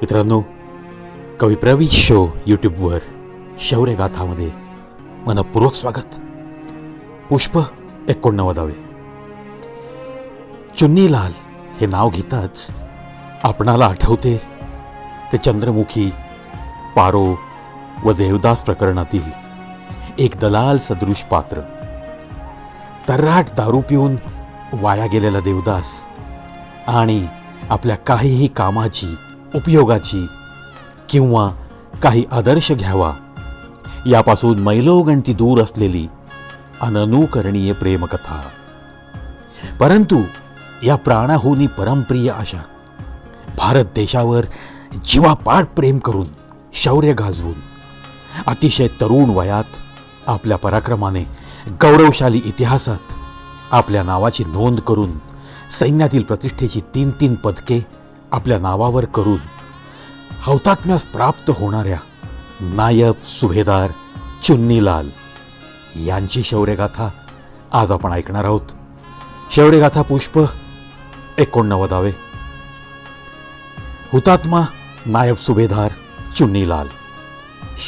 मित्रांनो, कवी प्रवीण शो यूट्यूबवर शौर्यगाथामध्ये मनपूर्वक स्वागत. पुष्प 89. चुन्नीलाल हे नाव घेताच आपणाला आठवते ते चंद्रमुखी, पारो व देवदास प्रकरणातील एक दलाल सदृश पात्र. तर्राट दारू पिऊन वाया गेलेला देवदास आणि आपल्या काहीही कामाची, उपयोगाची किंवा काही आदर्श घ्यावा यापासून मैलोगणती दूर असलेली अननुकरणीय प्रेमकथा. परंतु या प्राणाहूनी परमप्रिय अशा भारत देशावर जीवापाड प्रेम करून, शौर्य गाजवून, अतिशय तरुण वयात आपल्या पराक्रमाने गौरवशाली इतिहासात आपल्या नावाची नोंद करून, सैन्यातील प्रतिष्ठेची 3 पदके आपल्या नावावर करून हौतात्म्यास प्राप्त होणाऱ्या नायब सुभेदार चुन्नीलाल यांची शौर्यगाथा आज आपण ऐकणार आहोत. शौर्यगाथा पुष्प 89. हुतात्मा नायब सुभेदार चुन्नीलाल.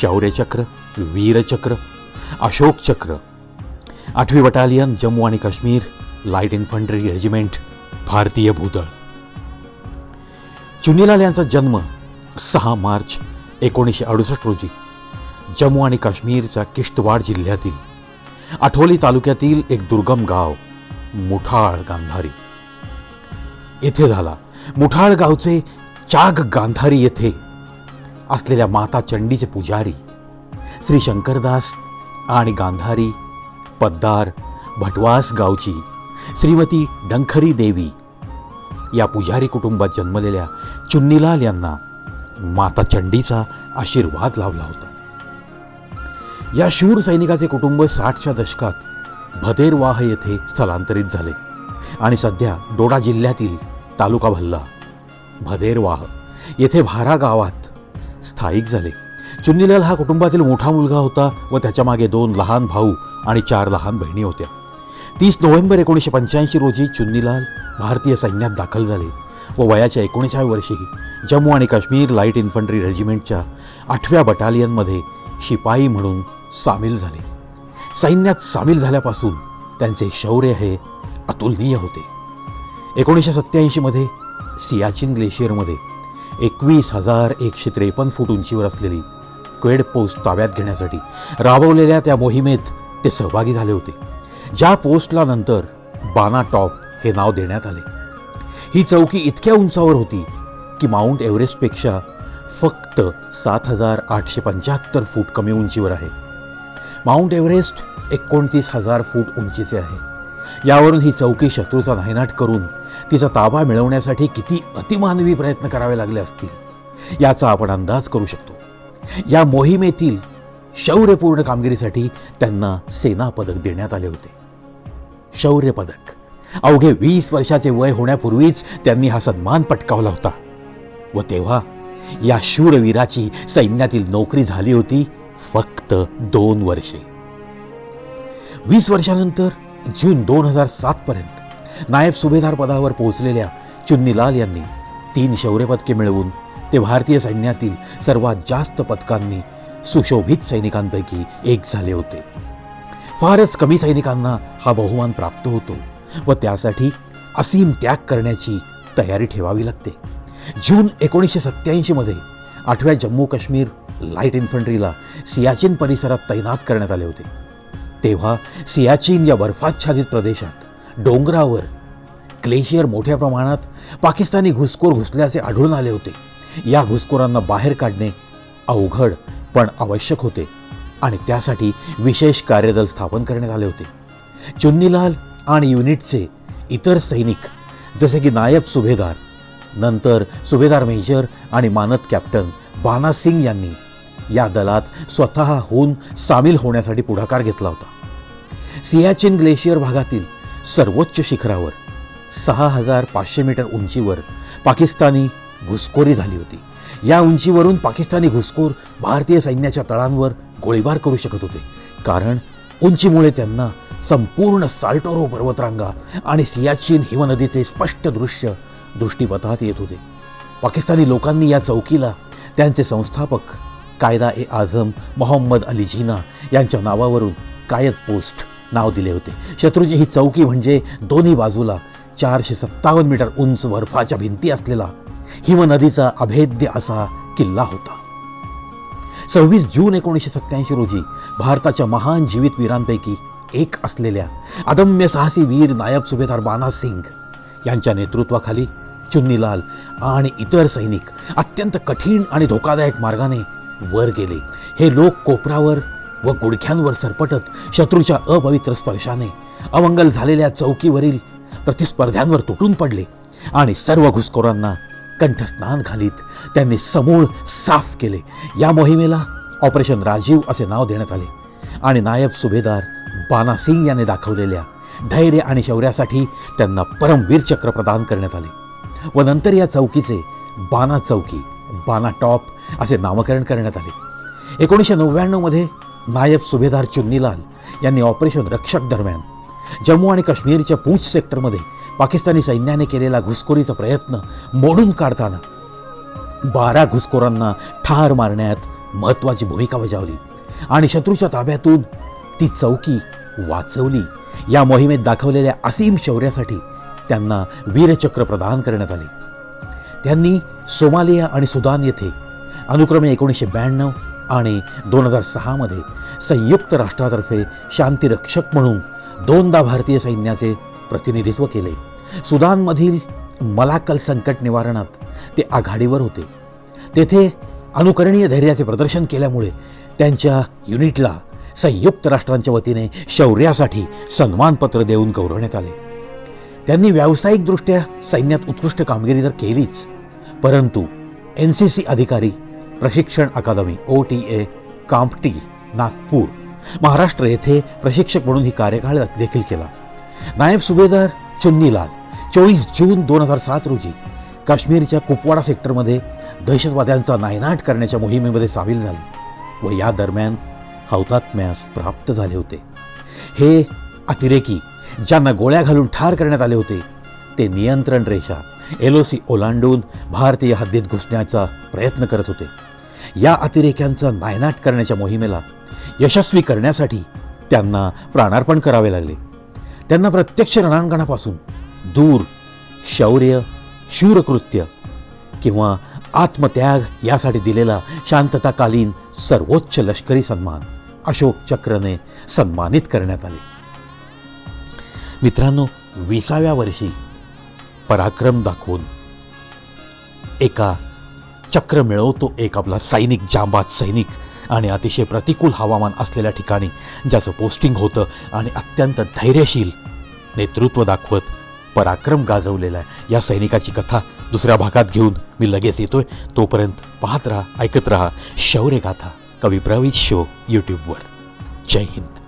शौर्यचक्र, वीरचक्र, अशोक चक्र, 8वी बटालियन, जम्मू आणि काश्मीर लाईट इन्फंट्री रेजिमेंट, भारतीय भूदळ. चुन्नीलाल यांचा जन्म 6 मार्च 1968 रोजी जम्मू आणि काश्मीरच्या किश्तवाड जिल्ह्यातील आठवली तालुक्यातील एक दुर्गम गाव मुठाळ गांधारी येथे झाला. मुठाळ गावचे चाग गांधारी येथे असलेल्या माता चंडीचे पुजारी श्री शंकरदास आणि गांधारी पद्दार भटवास गावची श्रीमती डंखरी देवी या पुजारी कुटुंबात जन्मलेल्या चुन्नीलाल यांना माता चंडीचा आशीर्वाद लाभला होता. या शूर सैनिकाचे कुटुंब 60च्या दशकात भदेरवाह येथे स्थलांतरित झाले आणि सध्या डोडा जिल्ह्यातील तालुका भल्ला भदेरवाह येथे भारा गावात स्थायिक झाले. चुन्नीलाल हा कुटुंबातील मोठा मुलगा होता व त्याच्या मागे 2 लहान भाऊ आणि 4 लहान बहिणी होत्या. 30 नोव्हेंबर 1985 रोजी चुन्नीलाल भारतीय सैन्यात दाखल झाले व वयाच्या 19व्या वर्षी जम्मू आणि काश्मीर लाईट इन्फंट्री रेजिमेंटच्या 8व्या बटालियनमध्ये शिपाई म्हणून सामील झाले. सैन्यात सामील झाल्यापासून त्यांचे शौर्य हे अतुलनीय होते. 1987 मध्ये सियाचीन ग्लेशियरमध्ये 21,153 फूट उंचीवर असलेली क्वेड पोस्ट ताब्यात घेण्यासाठी राबवलेल्या त्या मोहिमेत ते सहभागी झाले होते, ज्या पोस्टला नंतर बाना टॉप हे नाव देण्यात आले. ही चौकी इतक्या उंचावर होती की माउंट एव्हरेस्टपेक्षा फक्त 7,875 फूट कमी उंचीवर आहे. माउंट एव्हरेस्ट 29,000 फूट उंचीचे आहे. यावरून ही चौकी शत्रूचा नायनाट करून तिचा ताबा मिळवण्यासाठी किती अतिमानवी प्रयत्न करावे लागले असतील याचा आपण अंदाज करू शकतो. या मोहिमेतील शौर्यपूर्ण कामगिरीसाठी त्यांना सेना पदक देण्यात आले होते. शौर्य पदक. अवघे 20 वर्षाचे वय होण्यापूर्वीच त्यांनी हा सन्मान पटकावला होता व तेव्हा या शूरवीराची सैन्यातील नोकरी झाली होती फक्त 2 वर्षे. 20 वर्षानंतर जून 2007 पर्यंत नायब सुभेदार पदावर पोहोचलेल्या चुन्नीलाल यांनी 3 शौर्य पदके मिळवून ते भारतीय सैन्यातील सर्वात जास्त पदकांनी सुशोभित सैनिकांपैकी एक झाले होते. फारच कमी सैनिकांना हा बहुमान प्राप्त होतो व त्यासाठी असीम त्याग करण्याची तयारी ठेवावी लागते. जून 1987 मध्ये 8व्या जम्मू काश्मीर लाईट इन्फंट्रीला सियाचीन परिसरात तैनात करण्यात आले होते. तेव्हा सियाचीन या बर्फाच्छादित प्रदेशात डोंगरावर ग्लेशियर मोठ्या प्रमाणात पाकिस्तानी घुसखोर घुसल्याचे आढळून आले होते. या घुसखोरांना बाहेर काढणे अवघड पण आवश्यक होते आणि त्यासाठी विशेष कार्यदल स्थापन करण्यात आले होते. चुन्नीलाल आणि युनिटचे इतर सैनिक जसे की नायब सुभेदार, नंतर सुभेदार मेजर आणि मानद कॅप्टन बाना सिंग यांनी या दलात स्वतःहून सामील होण्यासाठी पुढाकार घेतला होता. सियाचीन ग्लेशियर भागातील सर्वोच्च शिखरावर 6,500 मीटर उंचीवर पाकिस्तानी घुसखोरी झाली होती. या उंचीवरून पाकिस्तानी घुसखोर भारतीय सैन्याच्या तळांवर गोळीबार करू शकत होते, कारण उंचीमुळे त्यांना संपूर्ण साल्टोरो पर्वतरांगा आणि सियाचीन हिमनदीचे स्पष्ट दृश्य दृष्टीपथात येत होते. पाकिस्तानी लोकांनी या चौकीला त्यांचे संस्थापक कायदा-ए-आझम मोहम्मद अली जिना यांच्या नावावरून कायद पोस्ट नाव दिले होते. शत्रूची ही चौकी म्हणजे दोन्ही बाजूला 457 मीटर उंच बर्फाच्या भिंती असलेला हिम नदीचा अभेद्य असा किल्ला होता. 26 जून 1987 रोजी भारताच्या महान जीवितवीरांपैकी एक असलेल्या अदम्य साहसी वीर नायब सुभेदार बाना सिंग यांच्या नेतृत्वाखाली चुन्नीलाल आणि इतर सैनिक अत्यंत कठीण आणि धोकादायक मार्गाने वर गेले. हे लोक कोपरावर व गुडघ्यांवर सरपटत शत्रूच्या अपवित्र स्पर्शाने अमंगल झालेल्या चौकीवरील प्रतिस्पर्ध्यांवर तुटून पडले आणि सर्व घुसखोरांना कंठस्नान घालीत त्यांनी समूळ साफ केले. या मोहिमेला ऑपरेशन राजीव असे नाव देण्यात आले आणि नायब सुभेदार बाना सिंग यांनी दाखवलेल्या धैर्य आणि शौर्यासाठी त्यांना परमवीर चक्र प्रदान करण्यात आले व नंतर या चौकीचे बाना चौकी, बाना टॉप असे नामकरण करण्यात आले. 1999 मध्ये नायब सुभेदार चुन्नीलाल यांनी ऑपरेशन रक्षक दरम्यान जम्मू आणि काश्मीरच्या पूंछ सेक्टरमध्ये पाकिस्तानी सैन्याने केलेला घुसखोरीचा प्रयत्न मोडून काढताना 12 घुसखोरांना ठार मारण्यात महत्त्वाची भूमिका बजावली आणि शत्रूच्या ताब्यातून ती चौकी वाचवली. या मोहिमेत दाखवलेल्या असीम शौर्यासाठी त्यांना वीरचक्र प्रदान करण्यात आले. त्यांनी सोमालिया आणि सुदान येथे अनुक्रमे 1992 आणि 2006 मध्ये संयुक्त राष्ट्रातर्फे शांतीरक्षक म्हणून 2दा भारतीय सैन्याचे प्रतिनिधित्व केले. सुदानमधील मलाकल संकट निवारणात ते आघाडीवर होते. तेथे अनुकरणीय धैर्याचे प्रदर्शन केल्यामुळे त्यांच्या युनिटला संयुक्त राष्ट्रांच्या वतीने शौर्यासाठी सन्मानपत्र देऊन गौरवण्यात आले. त्यांनी व्यावसायिकदृष्ट्या सैन्यात उत्कृष्ट कामगिरी तर केलीच, परंतु NCC अधिकारी प्रशिक्षण अकादमी OTA कांपटी नागपूर महाराष्ट्र येथे प्रशिक्षक म्हणून ही कार्यकाळ देखील केला. नायब सुभेदार चुन्नीलाल 24 जून 2007 रोजी काश्मीरच्या कुपवाडा सेक्टरमध्ये दहशतवाद्यांचा नायनाट करण्याच्या मोहिमेमध्ये सामील झाले व या दरम्यान हौतात्म्यास प्राप्त झाले होते. हे अतिरेकी ज्यांना गोळ्या घालून ठार करण्यात आले होते ते नियंत्रण रेषा LOC ओलांडून भारतीय हद्दीत घुसण्याचा प्रयत्न करत होते. या अतिरेक्यांचा नायनाट करण्याच्या मोहिमेला यशस्वी करण्यासाठी त्यांना प्राणार्पण करावे लागले. त्यांना प्रत्यक्ष रणांगणापासून दूर शौर्य, शूरकृत्य किंवा आत्मत्याग यासाठी दिलेला शांतताकालीन सर्वोच्च लष्करी सन्मान अशोक चक्रने सन्मानित करण्यात आले. मित्रांनो, 20व्या वर्षी पराक्रम दाखवून एका चक्र मिळवतो एक आपला सैनिक, जांबाज सैनिक, आणि अतिशय प्रतिकूल हवामान असलेल्या ठिकाणी ज्याचं पोस्टिंग होतं आणि अत्यंत धैर्यशील नेतृत्व दाखवत पराक्रम गाजवलेला आहे या सैनिकाची कथा दुसऱ्या भागात घेऊन मी लगेच येतोय. तोपर्यंत पाहत राहा, ऐकत राहा शौर्यगाथा कवी प्रवीत शो यूट्यूबवर. जय हिंद.